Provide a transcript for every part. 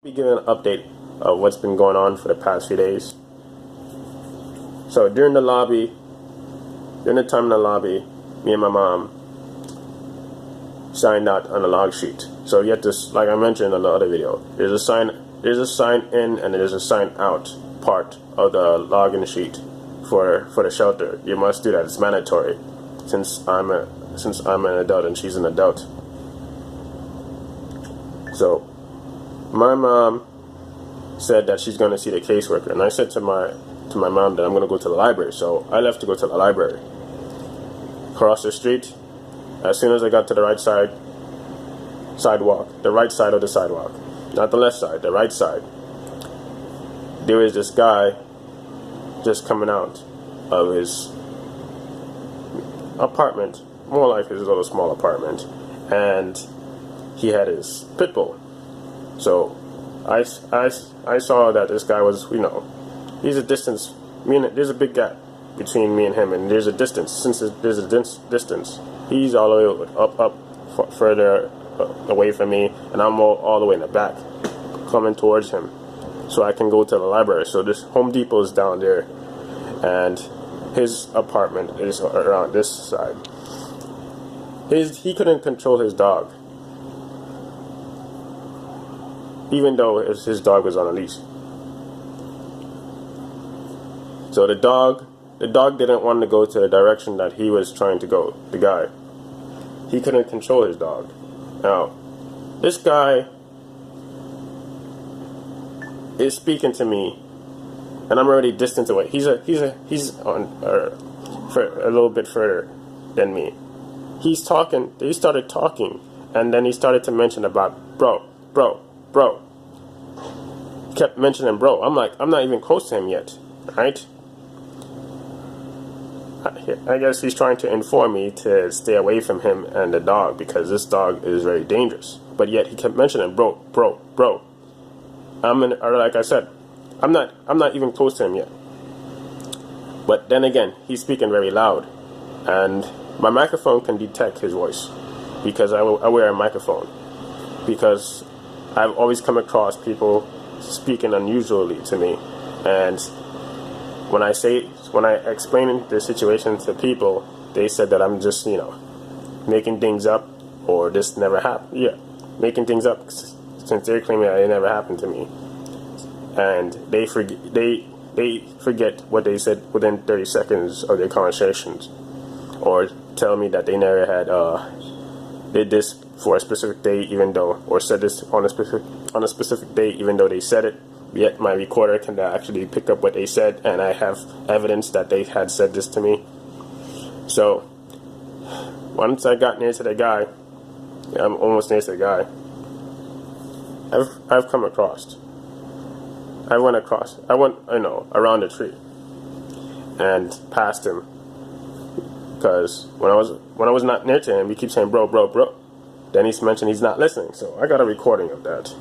Be giving an update of what's been going on for the past few days. So during the time in the lobby, me and my mom signed out on a log sheet. So you have to, like I mentioned in the other video, there's a sign in and there's a sign out part of the login sheet for the shelter. You must do that. It's mandatory since I'm an adult and she's an adult. So my mom said that she's going to see the caseworker, and I said to my mom that I'm going to go to the library. So I left to go to the library. Across the street, as soon as I got to the right side sidewalk, the right side of the sidewalk, not the left side, the right side, there was this guy just coming out of his apartment, more like his little small apartment, and he had his pit bull. So I saw that this guy was, he's a distance. There's a big gap between me and him, and there's a distance. Since there's a distance, he's all the way further away from me, and I'm all the way in the back, coming towards him, so I can go to the library. So this Home Depot is down there, and his apartment is around this side. He couldn't control his dog, even though his dog was on a leash. So the dog didn't want to go to the direction that he was trying to go, the guy. He couldn't control his dog. Now, this guy is speaking to me, and I'm already distant away. He's on for a little bit further than me. He's talking. They started talking, and then he started to mention about bro. He kept mentioning bro. I'm like, I'm not even close to him yet, right? I guess he's trying to inform me to stay away from him and the dog because this dog is very dangerous. But yet he kept mentioning bro. Like I said, I'm not even close to him yet. But then again, he's speaking very loud, and my microphone can detect his voice because I wear a microphone, because I've always come across people speaking unusually to me, and when I explain the situation to people, they said that I'm just, making things up, or this never happened. Yeah, making things up since they're claiming that it never happened to me, and they forget what they said within 30 seconds of their conversations, or tell me that they never had did this for a specific day, even though, or said this on a specific day, even though they said it. Yet my recorder can actually pick up what they said, and I have evidence that they had said this to me. So once I got near to the guy, I'm almost near to the guy, I've come across. I went around the tree and past him, because when I was not near to him, he keeps saying bro. Then he's mentioned he's not listening, so I got a recording of that.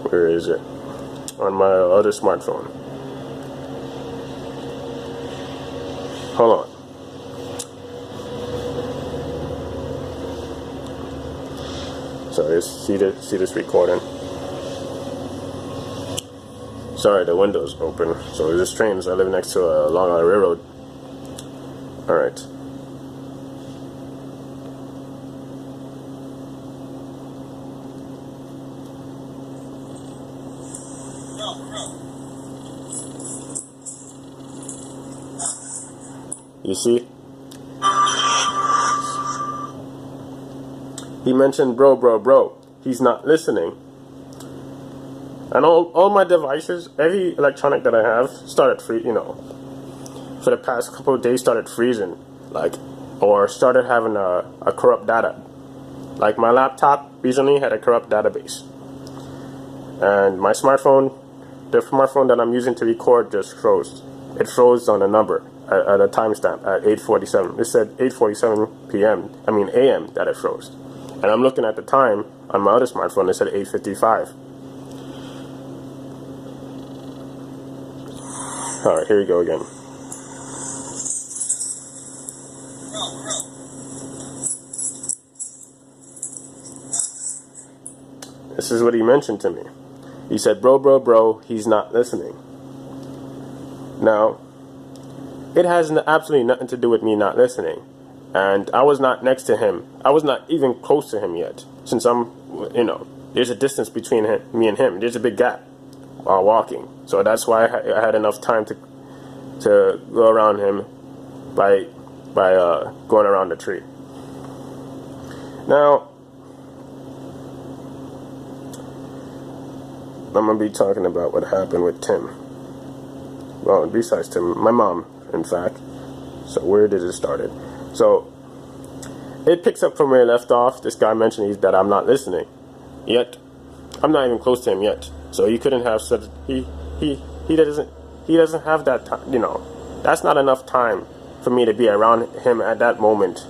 Where is it? On my other smartphone. Hold on. So see this recording. Sorry, the window's open. So this train, I live next to a Long Island Railroad. All right. You see? He mentioned bro. He's not listening. And all my devices, every electronic that I have started for the past couple of days started freezing, or started having a corrupt data. Like my laptop recently had a corrupt database. And my smartphone, the smartphone that I'm using to record, just froze. It froze on a number at a timestamp at 8:47. It said 8:47 a.m. that it froze. And I'm looking at the time on my other smartphone. It said 8:55. All right, here we go again. This is what he mentioned to me. He said, bro, he's not listening. Now, it has absolutely nothing to do with me not listening. And I was not next to him. I was not even close to him yet. Since there's a distance between me and him. There's a big gap while walking. So that's why I had enough time to go around him by going around the tree. Now, I'm going to be talking about what happened with Tim. Well, besides Tim, my mom, in fact. So where did it started? So it picks up from where it left off. This guy mentioned that I'm not listening. Yet, I'm not even close to him yet. So he couldn't have said, he doesn't have that time, that's not enough time for me to be around him at that moment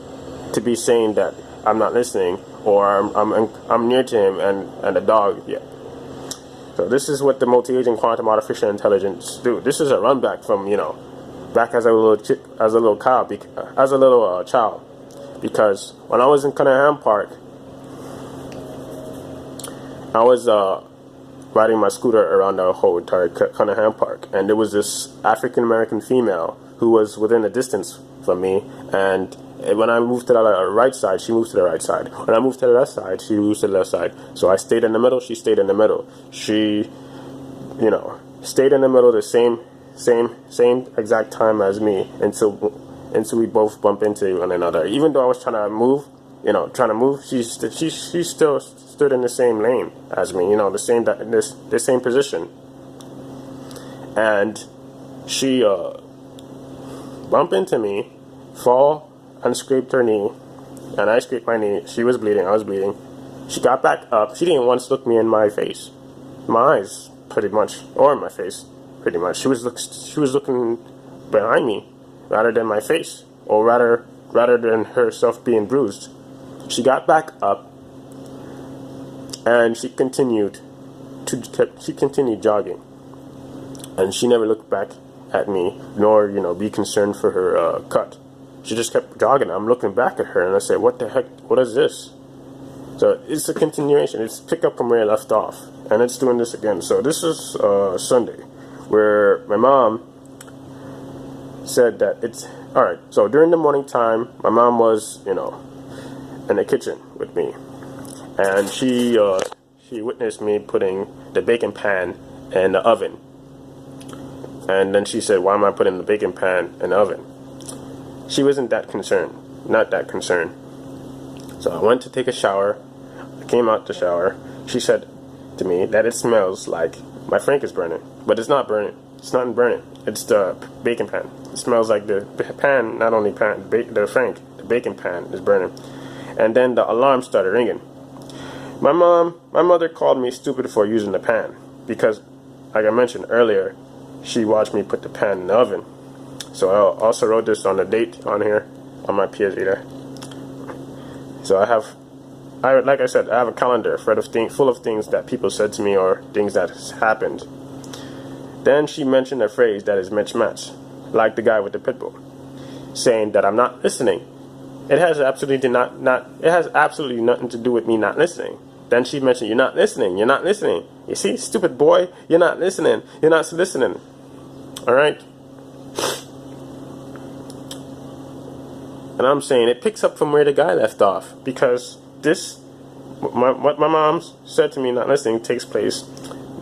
to be saying that I'm not listening or I'm near to him and the dog. Yeah. So this is what the multi-agent quantum artificial intelligence do. This is a run back from back as a little child, because when I was in Cunningham Park, I was riding my scooter around the whole entire Cunningham Park, and there was this African American female who was within a distance from me, and when I moved to the right side, she moved to the right side. When I moved to the left side, she moved to the left side. So I stayed in the middle, she stayed in the middle. She, stayed in the middle the same exact time as me until we both bump into one another. Even though I was trying to move, she still stood in the same lane as me, the same position. And she bumped into me, fall, and scraped her knee, and I scraped my knee. She was bleeding, I was bleeding. She got back up. She didn't once look me in my face, my eyes, pretty much, or in my face, pretty much. She was looking behind me rather than my face, or rather than herself being bruised. She got back up, and she continued jogging, and she never looked back at me, nor be concerned for her cut. She just kept jogging. I'm looking back at her, and I said, "What the heck? What is this?" So it's a continuation. It's pick up from where I left off, and it's doing this again. So this is Sunday, where my mom said that it's all right. So during the morning time, my mom was in the kitchen with me, and she witnessed me putting the bacon pan in the oven. And then she said, "Why am I putting the bacon pan in the oven?" She wasn't that concerned, not that concerned. So I went to take a shower. I came out the shower. She said to me that it smells like my frank is burning, but it's not burning. It's not burning. It's the bacon pan. It smells like the pan, not only pan, the frank, the bacon pan is burning. And then the alarm started ringing. My mother called me stupid for using the pan because, like I mentioned earlier, she watched me put the pan in the oven. So I also wrote this on the date on here, on my PS Vita. So like I said, I have a calendar full of things that people said to me or things that has happened. Then she mentioned a phrase that is mismatched, like the guy with the pit bull, saying that I'm not listening. It has absolutely nothing to do with me not listening. Then she mentioned, "You're not listening. You're not listening. You see, stupid boy, you're not listening. You're not listening." All right. And I'm saying it picks up from where the guy left off, because what my mom said to me not listening takes place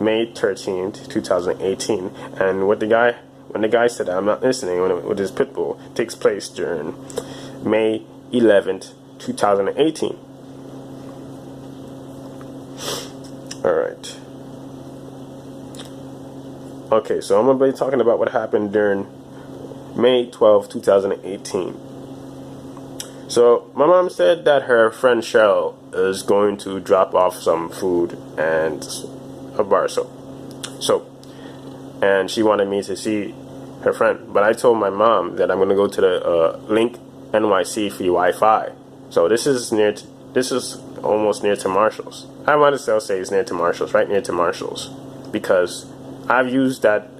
May 13th, 2018, and when the guy said I'm not listening with his pit bull takes place during May 11th, 2018. All right. Okay, so I'm going to be talking about what happened during May 12th, 2018. So my mom said that her friend Cheryl is going to drop off some food and a bar soap. And she wanted me to see her friend, but I told my mom that I'm going to go to the Link NYC free Wi-Fi. So this is almost near to Marshalls. I might as well say it's near to Marshalls, right near to Marshalls, because I've used that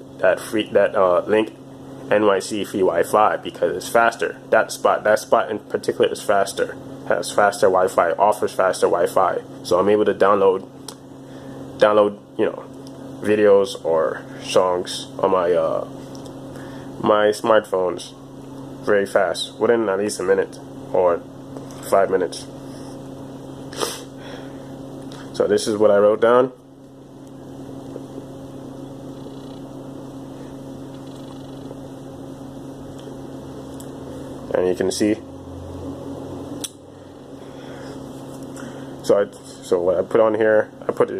Link NYC free Wi-Fi because it's faster. That spot in particular is faster, has faster Wi-Fi, offers faster Wi-Fi. So I'm able to download download, videos or songs on my smartphones very fast, within at least a minute or 5 minutes. So this is what I wrote down. And you can see. So what I put on here, I put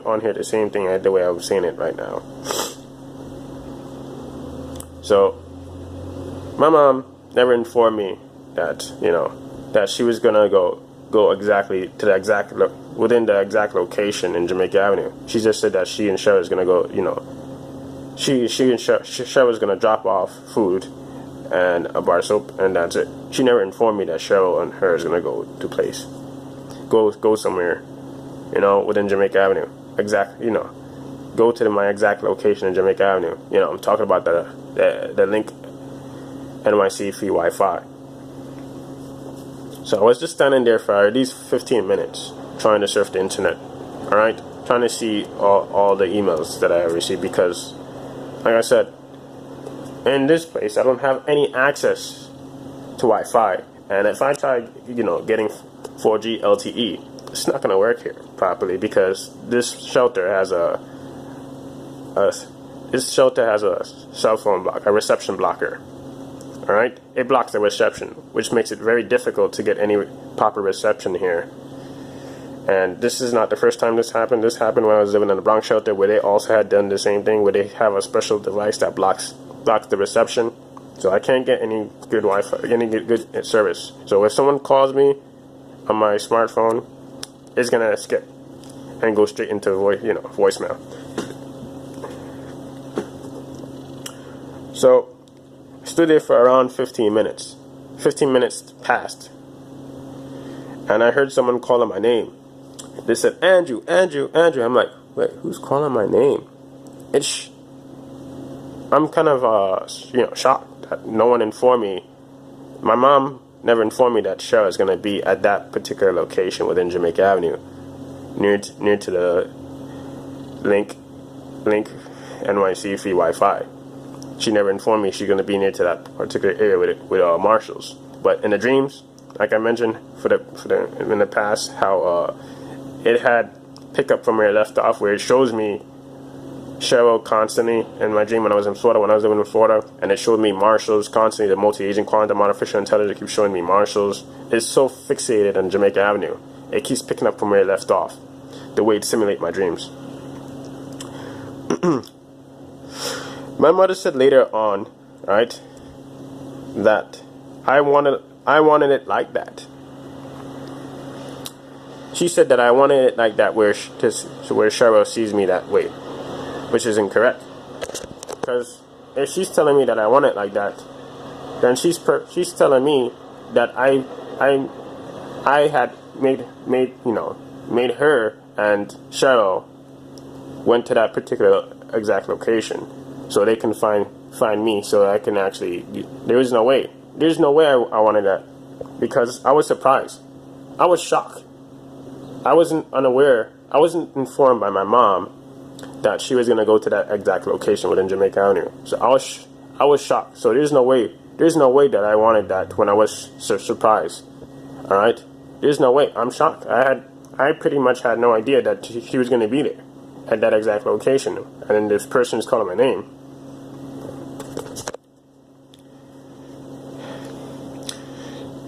on here the same thing the way I'm saying it right now. So my mom never informed me that that she was gonna go exactly to the exact within the exact location in Jamaica Avenue. She just said that she and Cheryl was gonna go. She and Cheryl was gonna drop off food and a bar soap, and that's it. She never informed me that Cheryl and her is gonna go to place, go somewhere, within Jamaica Avenue. Go to my exact location in Jamaica Avenue. I'm talking about the Link NYC free Wi-Fi. So I was just standing there for at least 15 minutes trying to surf the internet. All right, trying to see all the emails that I received, because, like I said, in this place I don't have any access to Wi-Fi, and if I try getting 4G LTE, it's not going to work here properly, because this shelter has a cell phone block, a reception blocker. All right, it blocks the reception, which makes it very difficult to get any proper reception here. And this is not the first time this happened. This happened when I was living in the Bronx shelter, where they also had done the same thing, where they have a special device that blocks the reception. So I can't get any good Wi-Fi, any good service. So if someone calls me on my smartphone, it's gonna skip and go straight into voicemail. So I stood there for around 15 minutes. 15 minutes passed, and I heard someone calling my name. They said, Andrew, Andrew, Andrew. I'm like, wait, who's calling my name? I'm kind of shocked that no one informed me. My mom never informed me that Cheryl is going to be at that particular location within Jamaica Avenue, near to the Link NYC free Wi-Fi. She never informed me she's going to be near to that particular area with Marshalls. But in the dreams, like I mentioned in the past, how it had picked up from where it left off, where it shows me Cheryl constantly in my dream when I was in Florida, when I was living in Florida, and it showed me Marshalls constantly. The multi-agent quantum artificial intelligence keeps showing me Marshalls. It's so fixated on Jamaica Avenue. It keeps picking up from where it left off, the way it simulates my dreams. My mother said later on, right, that I wanted it like that. She said that I wanted it like that, where Cheryl sees me that way, which is incorrect. Because if she's telling me that I want it like that, then she's telling me that I had made her and Cheryl went to that particular exact location, so they can find me, so I can actually. There's no way I wanted that, because I was surprised. I was shocked. I wasn't unaware. I wasn't informed by my mom that she was going to go to that exact location within Jamaica Avenue. So I was shocked. So there's no way that I wanted that when I was surprised. All right, there's no way. I'm shocked. I pretty much had no idea that she was going to be there at that exact location, and then this person is calling my name.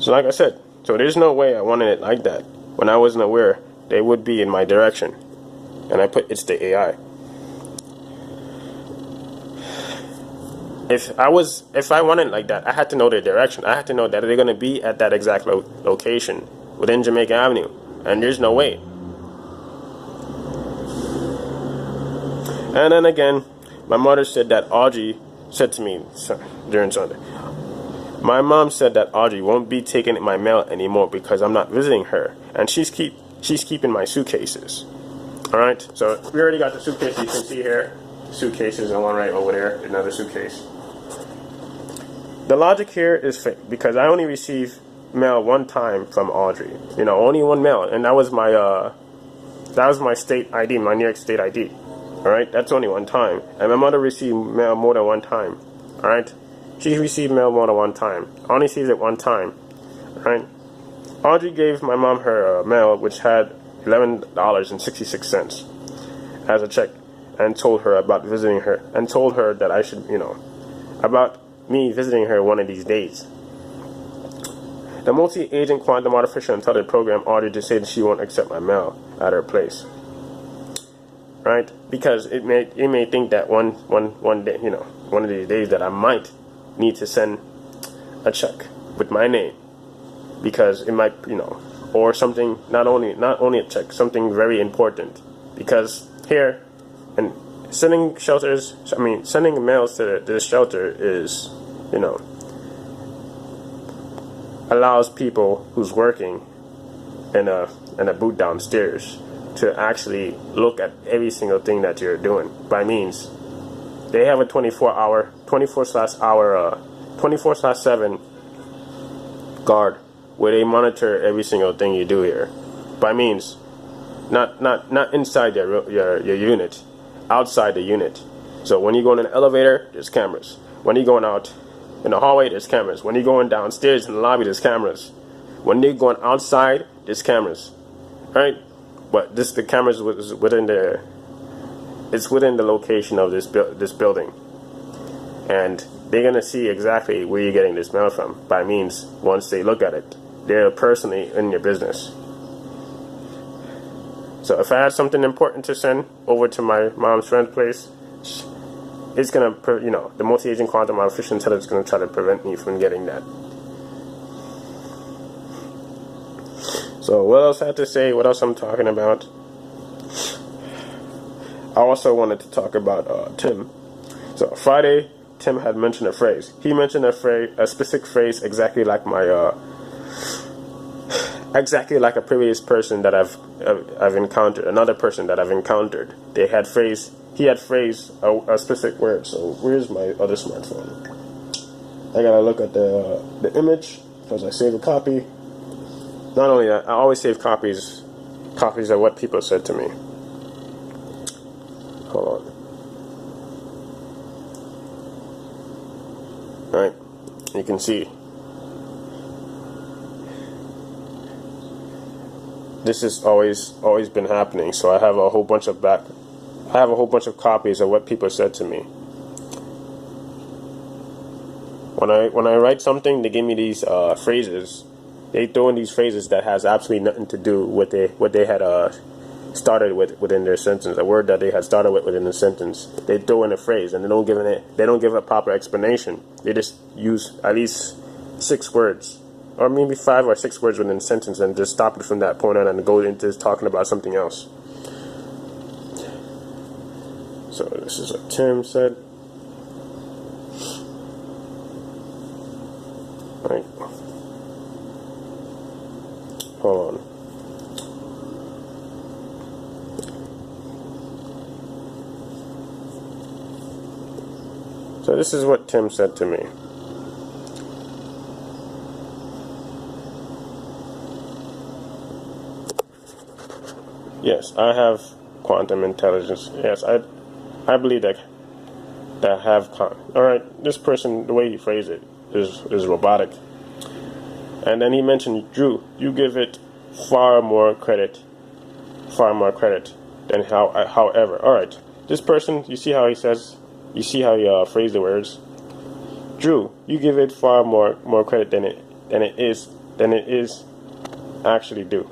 So like I said, so there's no way I wanted it like that when I wasn't aware they would be in my direction. And I put, it's the AI. If I wanted it like that, I had to know their direction. I had to know that they're going to be at that exact location within Jamaica Avenue. And there's no way. And then again, my mother said that Audrey said to me during Sunday, my mom said that Audrey won't be taking my mail anymore because I'm not visiting her, and she's keeping my suitcases. All right, so we already got the suitcase. You can see here, suitcases, and one right over there, another suitcase. The logic here is fake, because I only received mail one time from Audrey. Only one mail, and that was my That was my state ID, my New York State ID. All right, that's only one time. And my mother received mail more than one time. All right, she received mail more than one time. I only sees it one time. All right, Audrey gave my mom her mail, which had $11.66 as a check, and told her about visiting her, and told her that I should, about me visiting her one of these days. The multi-agent quantum artificial intelligence program ordered to say that she won't accept my mail at her place. Right? Because it may think that one day, one of these days that I might need to send a check with my name, because it might, or something, not only a check, something very important, because here, and sending mails to this shelter is, allows people who's working in a booth downstairs to actually look at every single thing that you're doing. By means, they have a 24/7 guard where they monitor every single thing you do here. By means, not inside your unit, outside the unit. So when you go in an elevator, there's cameras. When you're going out in the hallway, there's cameras. When you're going downstairs in the lobby, there's cameras. When you're going outside, there's cameras. Right? But the cameras is within it's within the location of this building, and they're gonna see exactly where you're getting this mail from. By means, once they look at it, they're personally in your business. So if I had something important to send over to my mom's friend's place, it's gonna, the multi-agent quantum artificial intelligence is gonna try to prevent me from getting that. So what else I had to say? What else I'm talking about? I also wanted to talk about Tim. So Friday, Tim had mentioned a phrase. He mentioned a specific phrase, exactly like exactly like a previous person that I've encountered. Another person that I've encountered. He had phrased a specific word. So where's my other smartphone? I gotta look at the image because I saved a copy. Not only that, I always save copies of what people said to me. Hold on. Alright, you can see. This has always been happening, so I have a whole bunch of copies of what people said to me. When I write something, they give me these phrases. They throw in these phrases that has absolutely nothing to do with what they had started with within their sentence, a word that they had started with within the sentence. They throw in a phrase and they don't give a proper explanation. They just use at least 6 words, or maybe 5 or 6 words within a sentence, and just stop it from that point on and go into talking about something else. So this is what Tim said. Right. Hold on. So this is what Tim said to me. Yes, I have quantum intelligence. Yes, I believe that I have alright, this person, the way he phrased it is robotic. And then he mentioned, Drew, you give it far more credit than however. Alright, this person, you see how he phrased the words? Drew, you give it far more credit than it is actually due.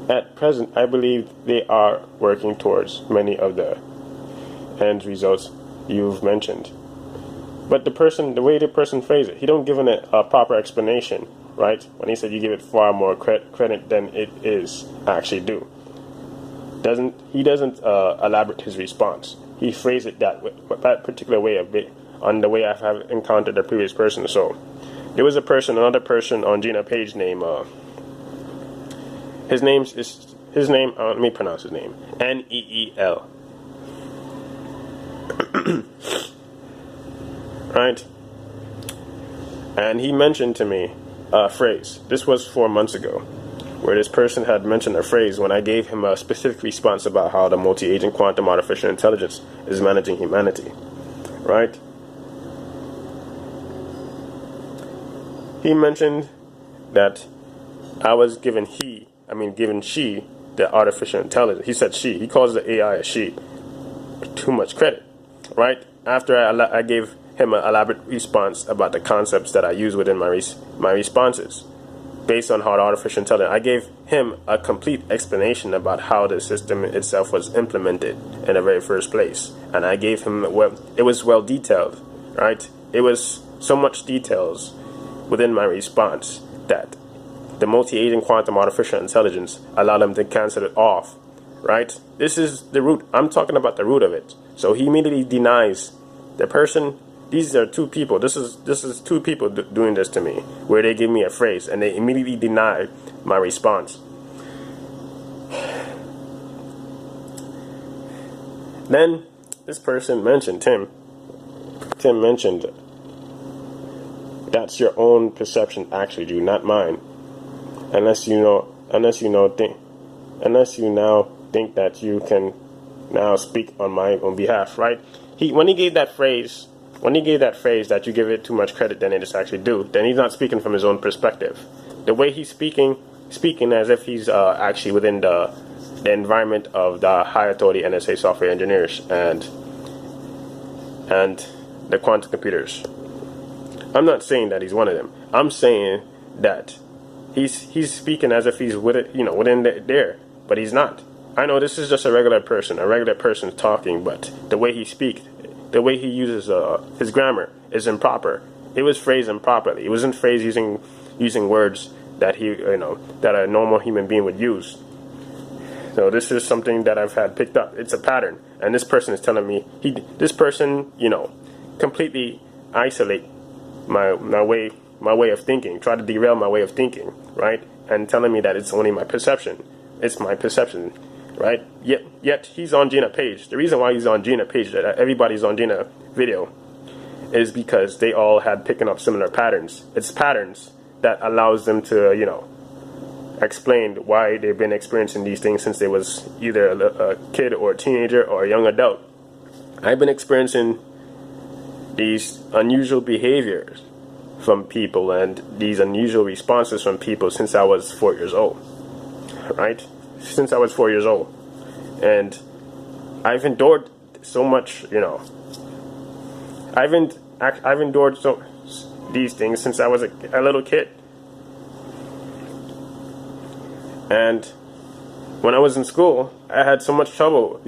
At present, I believe they are working towards many of the end results you've mentioned. But the way the person phrased it, he don't give it a proper explanation, right? When he said you give it far more credit than it is actually due. He doesn't elaborate his response. He phrased it that particular way a bit on the way I have encountered the previous person. So there was another person on Gina Page named let me pronounce his name, Neel. Right? And he mentioned to me phrase. This was 4 months ago, where this person had mentioned a phrase when I gave him a specific response about how the multi-agent quantum artificial intelligence is managing humanity, right? He mentioned that I was given she, the artificial intelligence. He said she. He calls the AI a she. Too much credit, right? After I gave him an elaborate response about the concepts that I use within my responses, based on how the artificial intelligence, I gave him a complete explanation about how the system itself was implemented in the very first place, and I gave him it was well detailed, right? It was so much details within my response that the multi-agent quantum artificial intelligence allowed him to cancel it off, right? This is the root. I'm talking about the root of it. So he immediately denies the person. These are two people. This is two people doing this to me, where they give me a phrase and they immediately deny my response. Then this person mentioned Tim mentioned, that's your own perception, actually, Drew, not mine. Unless you now think that you can now speak on my own behalf, right? When he gave that phrase that you give it too much credit than it is actually due, then he's not speaking from his own perspective. The way he's speaking as if he's actually within the environment of the high authority NSA software engineers and the quantum computers. I'm not saying that he's one of them. I'm saying that he's speaking as if he's with it, within there, but he's not. I know this is just a regular person talking, but the way he speaks, the way he uses his grammar is improper. It was phrased improperly. It wasn't phrased using words that that a normal human being would use. So this is something that I've had picked up. It's a pattern, and this person is telling me completely isolate my way of thinking, try to derail my way of thinking, right? And telling me that it's only my perception. It's my perception, right? Yet he's on Gina Page. The reason why he's on Gina Page, that everybody's on Gina video, is because they all had picking up similar patterns. It's patterns that allows them to, explain why they've been experiencing these things since they was either a kid or a teenager or a young adult. I've been experiencing these unusual behaviors from people and these unusual responses from people since I was 4 years old, right? Since I was 4 years old. And I've endured so much, I've endured these things since I was a little kid. And when I was in school, I had so much trouble,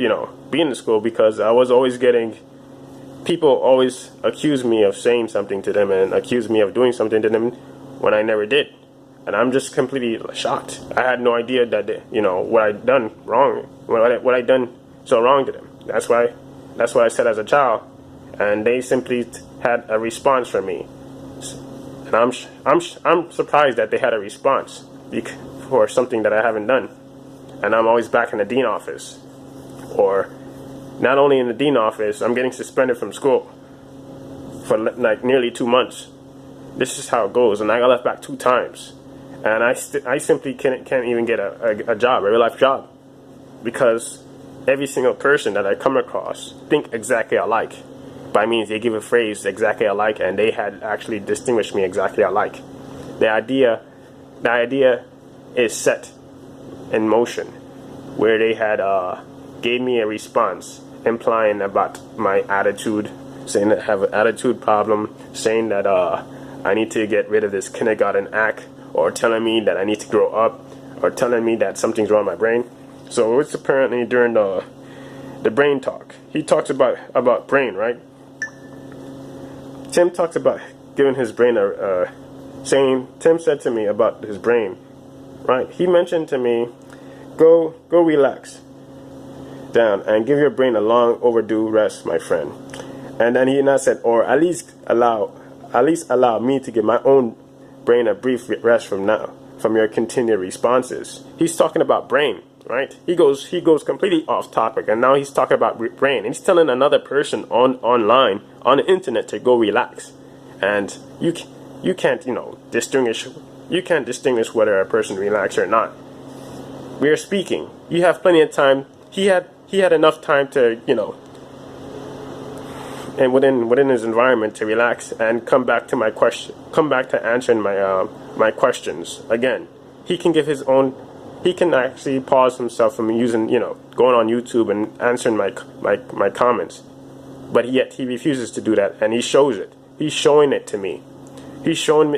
being in school, because I was always getting, people always accuse me of saying something to them and accuse me of doing something to them when I never did. And I'm just completely shocked. I had no idea that, what I'd done wrong, what I'd done so wrong to them. That's what I said as a child. And they simply had a response from me. And I'm surprised that they had a response for something that I haven't done. And I'm always back in the dean office. Or not only in the dean office, I'm getting suspended from school for like nearly 2 months. This is how it goes. And I got left back 2 times. And I simply can't even get a job, a real life job, because every single person that I come across think exactly alike. By means they give a phrase exactly alike, and they had actually distinguished me exactly alike. The idea is set in motion, where they had gave me a response implying about my attitude, saying that I have an attitude problem, saying that I need to get rid of this kindergarten act, or telling me that I need to grow up, or telling me that something's wrong with my brain. So it's apparently during the brain talk. He talks about brain, right? Tim talks about giving his brain Tim said to me about his brain, right? He mentioned to me, go relax down and give your brain a long overdue rest, my friend. And then he now said, or at least allow me to give my own brain a brief rest from your continued responses. He's talking about brain, right? He goes completely off topic, and now he's talking about brain, and he's telling another person online on the internet to go relax. And you can't distinguish You can't distinguish whether a person relaxed or not. We are speaking. You have plenty of time. He had enough time to, and within his environment to relax and come back to answering my questions. Again, he can give his own. He can actually pause himself from using, going on YouTube and answering my comments. But yet he refuses to do that, and he shows it. He's showing it to me. He's showing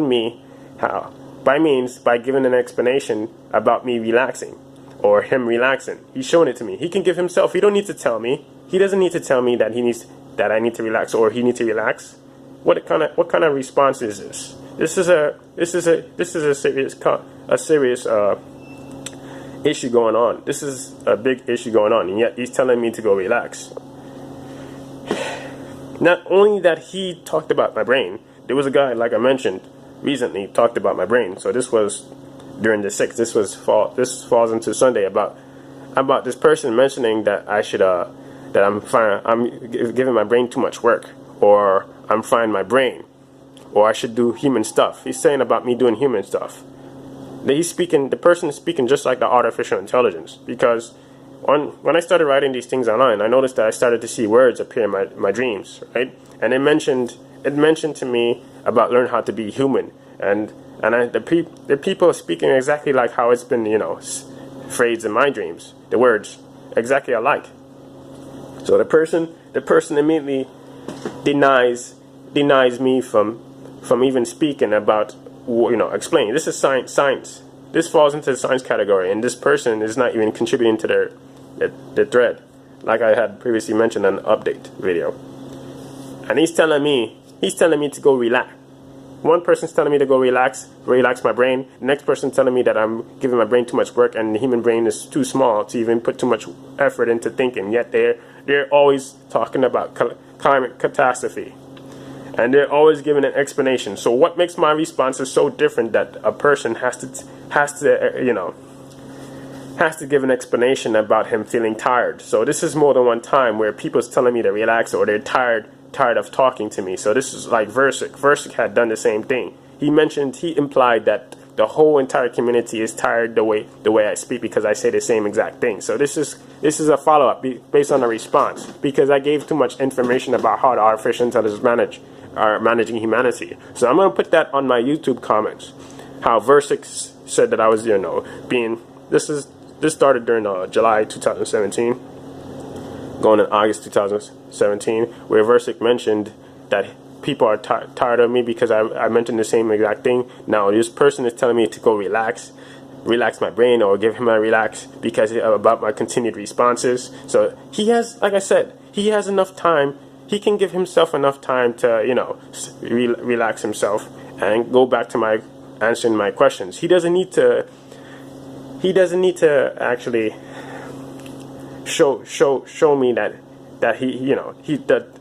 me how, by giving an explanation about me relaxing or him relaxing. He's showing it to me. He can give himself. He don't need to tell me. He doesn't need to tell me that I need to relax or he needs to relax. What kind of response is this? This is a serious issue going on. This is a big issue going on, and yet he's telling me to go relax. Not only that he talked about my brain, there was a guy, like I mentioned, recently talked about my brain. So this was during the 6th. This falls into Sunday about this person mentioning that I should that I'm giving my brain too much work, or I'm frying my brain, or I should do human stuff. He's saying about me doing human stuff. The person is speaking just like the artificial intelligence, because when I started writing these things online, I noticed that I started to see words appear in my dreams, right? And it mentioned to me about learn how to be human, and the people are speaking exactly like how it's been, phrased in my dreams. The words exactly alike. So the person immediately denies me from even speaking about, explaining. This is science. This falls into the science category, and this person is not even contributing to their thread, like I had previously mentioned in an update video. And he's telling me to go relax. One person's telling me to go relax my brain. The next person's telling me that I'm giving my brain too much work, and the human brain is too small to even put too much effort into thinking. Yet they're always talking about climate catastrophe, and they're always giving an explanation. So what makes my responses so different that a person has to give an explanation about him feeling tired? So this is more than one time where people's telling me to relax, or they're tired of talking to me. So this is like Versik. Versik had done the same thing. He implied that the whole entire community is tired the way I speak because I say the same exact thing. So this is a follow-up based on a response, because I gave too much information about how the artificial intelligence are managing humanity. So I'm going to put that on my YouTube comments. How Versik said that I was, this started during July 2017, going in August 2017, where Versik mentioned that people are tired of me because I mentioned the same exact thing. Now this person is telling me to go relax my brain, or give him a relax because about my continued responses. So he has, like I said, he has enough time. He can give himself enough time to, relax himself and go back to answering my questions. He doesn't need to actually show me that he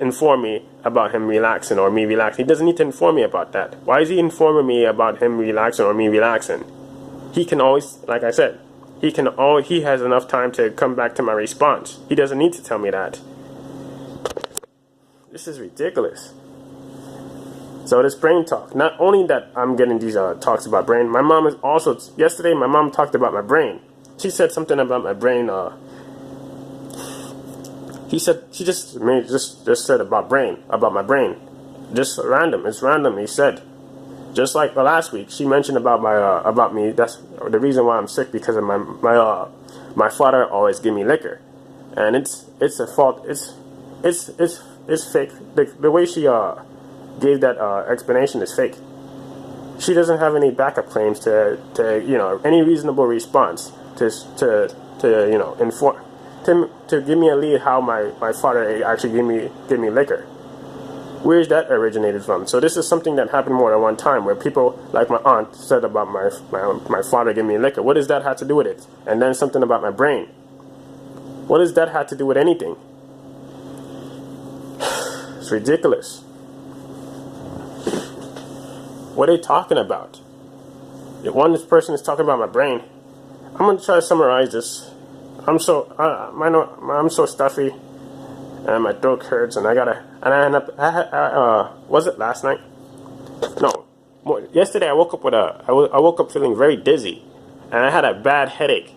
inform me about him relaxing or me relaxing. He doesn't need to inform me about that. Why is he informing me about him relaxing or me relaxing? He can always, like I said, he has enough time to come back to my response. He doesn't need to tell me that. This is ridiculous. So this brain talk, not only that I'm getting these talks about brain, my mom is also, yesterday my mom talked about my brain. She said something about my brain, she just said about my brain. Just random, it's random, he said. Just like last week, she mentioned about me. That's the reason why I'm sick, because of my father always give me liquor, and it's a fault. It's fake. The way she gave that explanation is fake. She doesn't have any backup claims to any reasonable response to inform to give me a lead how my father actually gave me liquor. Where's that originated from? So this is something that happened more than one time, where people like my aunt said about my father giving me liquor. What does that have to do with it? And then something about my brain. What does that have to do with anything? It's ridiculous. What are they talking about? This person is talking about my brain. I'm gonna try to summarize this. I'm so stuffy, and my throat hurts, and I end up. Was it last night? No, yesterday I woke up with I woke up feeling very dizzy, and I had a bad headache.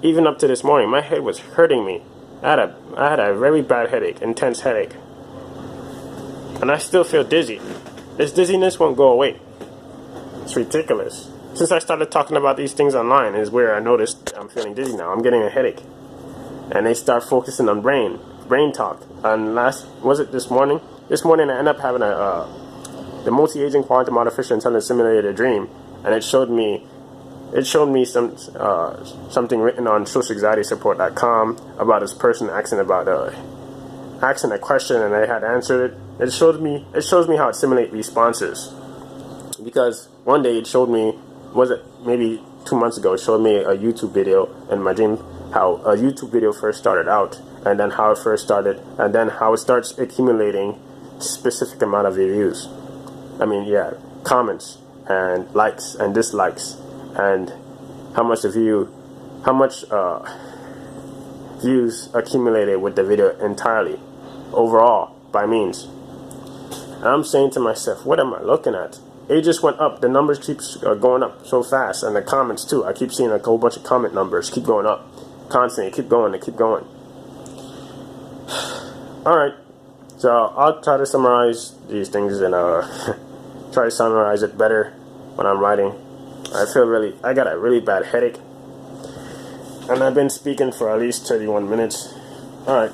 Even up to this morning, my head was hurting me. I had a very bad headache, intense headache, and I still feel dizzy. This dizziness won't go away. It's ridiculous. Since I started talking about these things online is where I noticed I'm feeling dizzy now. I'm getting a headache, and they start focusing on brain talk. And was it this morning? This morning I ended up having the multi-agent quantum artificial intelligence simulator dream, and it showed me something written on socialanxietysupport.com about this person asking a question, and they had answered it. It shows me how it simulates responses, because one day it showed me, was it maybe 2 months ago, it showed me a YouTube video in my dream, how a YouTube video first started out, and then how it first started, and then how it starts accumulating specific amount of views. Comments and likes and dislikes, and how much views accumulated with the video entirely, overall, by means. And I'm saying to myself, what am I looking at? It just went up. The numbers keep going up so fast, and the comments too. I keep seeing a whole bunch of comment numbers keep going up constantly. Keep going. All right, so I'll try to summarize these things and try to summarize it better when I'm writing. I got a really bad headache, and I've been speaking for at least 31 minutes. All right.